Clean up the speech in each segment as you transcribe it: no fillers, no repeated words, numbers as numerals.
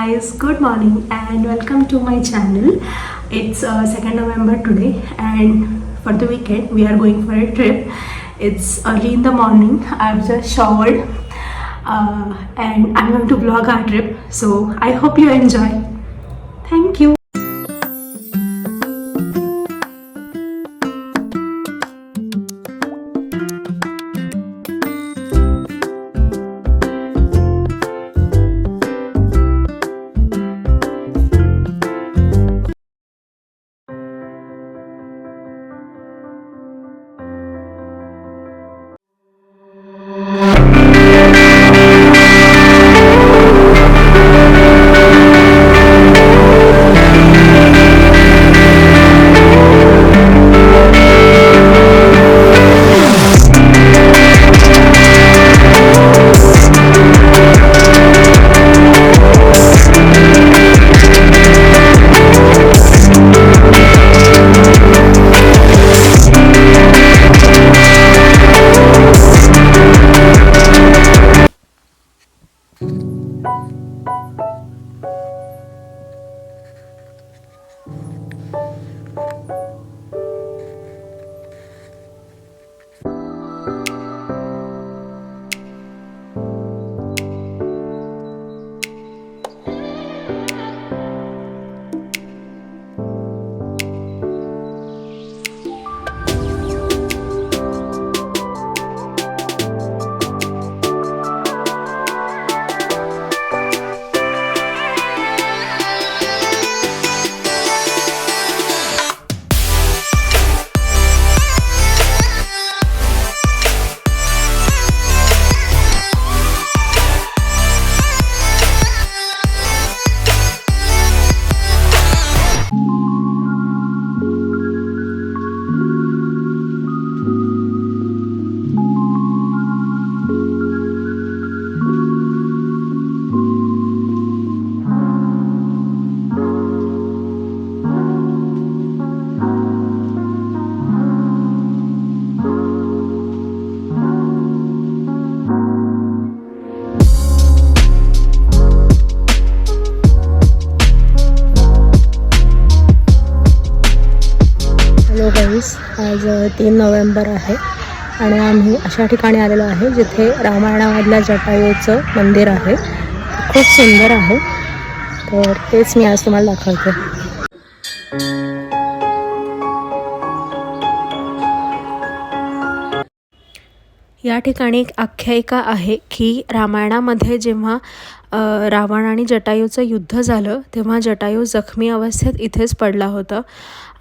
guys, good morning and welcome to my channel. It's 2nd November today and for the weekend we are going for a trip. It's early in the morning. I've just showered and I'm going to vlog our trip. So I hope you enjoy. Thank you. Hello guys, आज 3 November आहे आणि आम्ही अशा ठिकाणी आलेलो आहे जिथे रामायणामधल्या जटायूचं मंदिर आहे. खूप सुंदर आहे, तर तेच मी आज तुम्हाला दाखवते. या ठिकाणी एक आख्यायिका आहे की रामायणामध्ये जेव्हा रावण आणि जटायूचं युद्ध झालं तेव्हा जटायू जखमी अवस्थेत इथेच पडला होता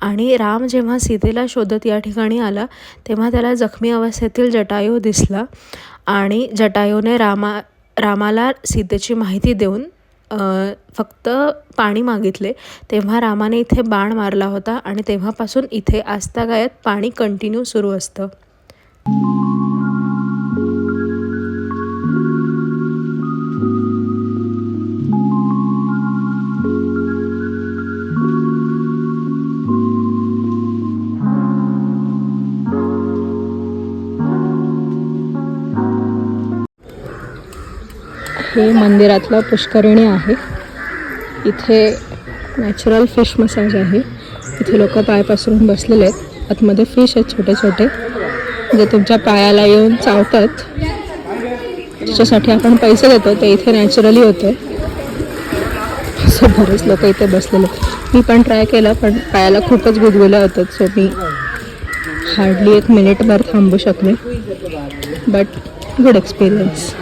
आणि राम जेव्हा सीतेला शोधत या ठिकाणी आला तेव्हा त्याला जखमी अवस्थेतील जटायू दिसला आणि जटायूने रामाला सीतेची माहिती देऊन फक्त पाणी मागितले. तेव्हा रामाने इथे बाण मारला होता आणि तेव्हापासून इथे आजतागायत पाणी कंटिन्यू सुरू असतं. हे मंदिरातलं पुष्करिणी आहे. इथे नॅचरल फिश मसाज आहे. इथे लोक पाय पसरून बसलेले आहेत. आतमध्ये फिश आहेत छोटे छोटे जे तुमच्या पायाला येऊन चावतात. त्याच्यासाठी आपण पैसे देतो, ते इथे नॅचरली होते. असं बरेच लोक इथे बसलेले. मी पण ट्राय केलं पण पायाला खूपच गुदगुल्या होतात, सो मी हार्डली 1 मिनिटभर थांबू शकले. But good experience.